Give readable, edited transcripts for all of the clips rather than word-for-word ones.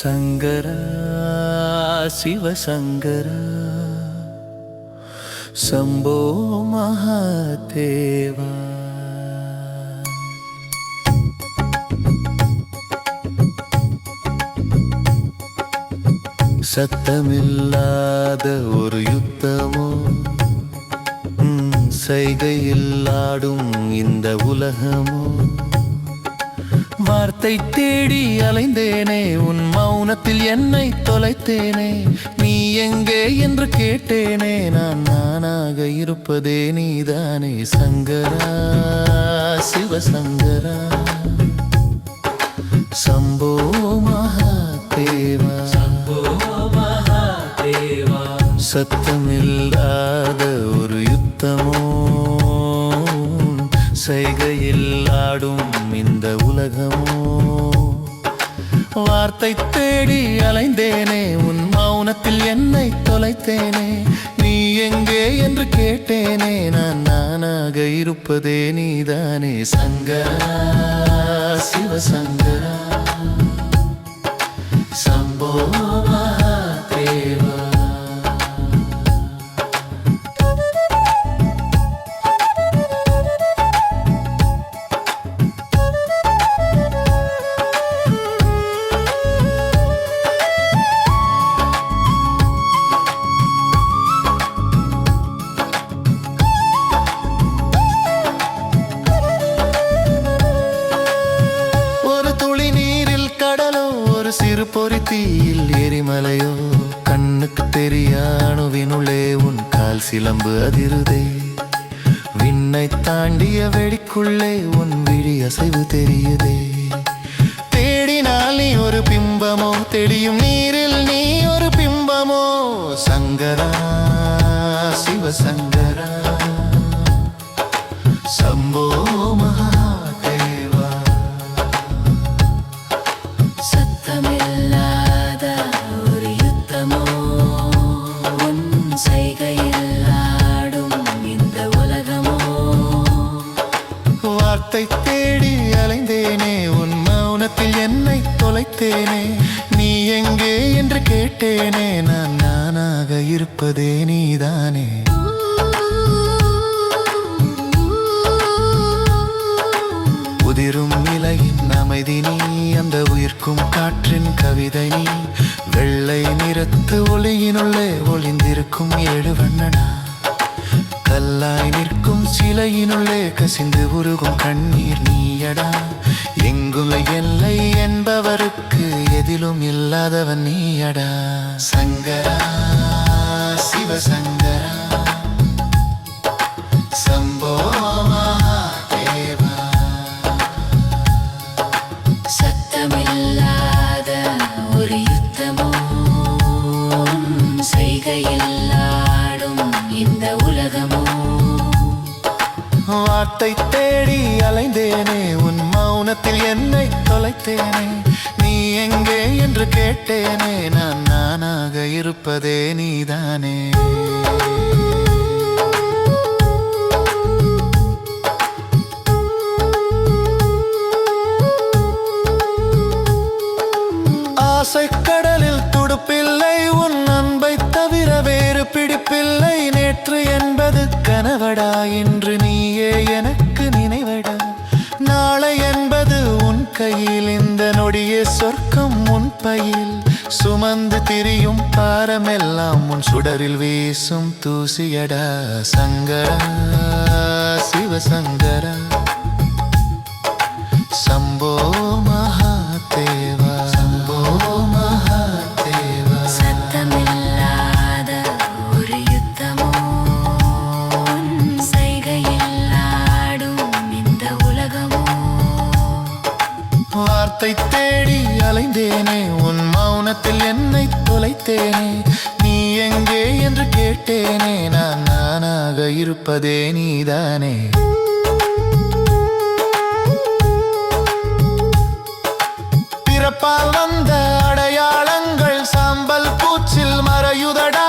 சங்கரா சிவசங்கரா சம்போ மகாதேவா. சத்தமில்லாத ஒரு யுத்தமோ, சைகையில் ஆடும் இந்த உலகமோ. வார்த்தை தேடி அலைந்தேனே, உன் மௌனத்தில் என்னை தொலைத்தேனே. நீ எங்கே என்று கேட்டேனே, நான் நானாக இருப்பதே நீதானே. சங்கரா சிவசங்கரா சம்போ மகாதேவா. சத்தமில்லாத ஒரு யுத்தமோ, சைகையில் ஆடும் இந்த உலகமோ. வார்த்தை தேடி அலைந்தேனே, உன் மௌனத்தில் என்னை தொலைத்தேனே. நீ எங்கே என்று கேட்டேனே, நான் நானாக இருப்பதே நீதானே. சங்கரா சிவசங்கரா சம்போ மகாதேவா. சிறு பொறித்தீயில் எரிமலையோ, கண்ணுக்கு தெரியானுவினுள்ளே உன் கால் சிலம்பு அதிருதே. விண்ணை தாண்டிய வெடிக்குள்ளே உன் விழி அசைவு தெரியுதே. தேடினால் நீ ஒரு பிம்பமோ, தெளியும் நீரில் நீ ஒரு பிம்பமோ. சங்கரா சிவசங்கரா சம்போ மகாதேவா. சத்தமில்லாத ஒரு யுத்தமோ, உன் சைகையில் ஆடும் இந்த உலகமோ. வார்த்தை தேடி அலைந்தேனே, உன் மௌனத்தில் என்னை தொலைத்தேனே. நீ எங்கே என்று கேட்டேனே, நான் நானாக இருப்பதே நீதானே. உதிரும் நிலையின் அமைதி நீ, அந்த உயிர்க்கும் காற்றின் கவிதை நீ. வெள்ளை நிறத்து ஒளியினுள்ளே ஒளிந்திருக்கும் ஏழு வண்ணனா. கல்லாய் நிற்கும் சிலையினுள்ளே கசிந்து உருகும் கண்ணீர் நீயடா. எங்குள்ள எல்லை என்பவருக்கு எதிலும் இல்லாதவன் நீயடா. சங்கரா சிவசங்கரா சம்போ மகாதேவா. சத்தமில்லாத ஒரு யுத்தமோ, சைகையில் ஆடும் இந்த உலகமோ. வார்த்தை தேடி அலைந்தேனே, உன் மௌனத்தில் என்னை தொலைத்தேனே. நீ எங்கே என்று கேட்டேனே, நான் நானாக இருப்பதே நீதானே. ஆசைக்கடலில் துடுப்பில்லை, உன் அன்பை தவிர வேறு பிடிப்பில்லை. நேற்று என்பது கனவடா, இன்று நீயே எனக்கு நினைவடா. நாளை என்பது உன் கையில், இந்த நொடியே சொர்க்கம் உன் பையில். சுமந்து திரியும் பாரமெல்லாம் உன் சுடரில் வீசும் தூசியடா. சங்கரா சிவசங்கரா சம்போ மகாதேவா. சம்போ மகாதேவா. சத்தமில்லாத ஒரு யுத்தமோ, உன் சைகையில் ஆடும் இந்த உலகமோ. வார்த்தை தேடி அலைந்தேனே, உன் மௌனத்தில் என்னை தொலைத்தேனே. நீ எங்கே என்று கேட்டேனே, நான் நானாக இருப்பதே நீதானே. பிறப்பால் வந்த அடையாளங்கள் சாம்பல் பூச்சில் மறையுதடா.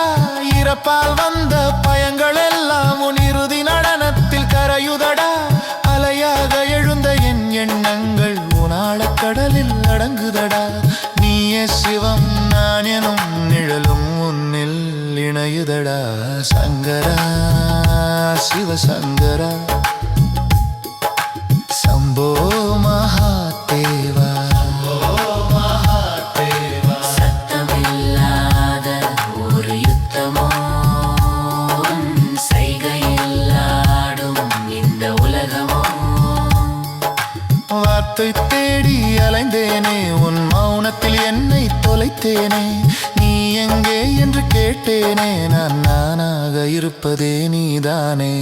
இறப்பால் வந்த பயங்கள் எல்லாம் உன் இறுதி நடனத்தில் கரையுதடா. அலையாக எழுந்த என் எண்ணங்கள் உன் ஆழக்கடலில் அடங்குதடா. நீயே சிவ புரியுதடா சங்கரா சிவசங்கரா சம்போ மகாதேவா சத்தமில்லாத ஒரு யுத்தமோ உன் செய்கையில் ஆடும் இந்த உலகமோ வார்த்தை தேடி அலைந்தேனே உன் மௌனத்தில் என்னை தொலைத்தேனே நீ எங்கே என்று கேட்டேனே நான் நானாக இருப்பதே நீதானே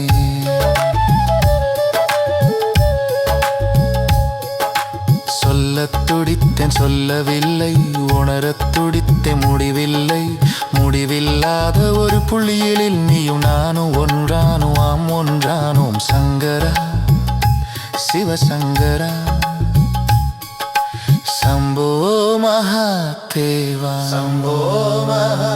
சொல்லத் துடித்தேன் சொல்லவில்லை உணரத் துடித்தேன் முடிவில்லை முடிவில்லாத ஒரு புள்ளியிலில் நீயும் நானும் ஒன்றானோம் சங்கரா சிவசங்கரா சம்போ மகாதேவா சம்போ மகா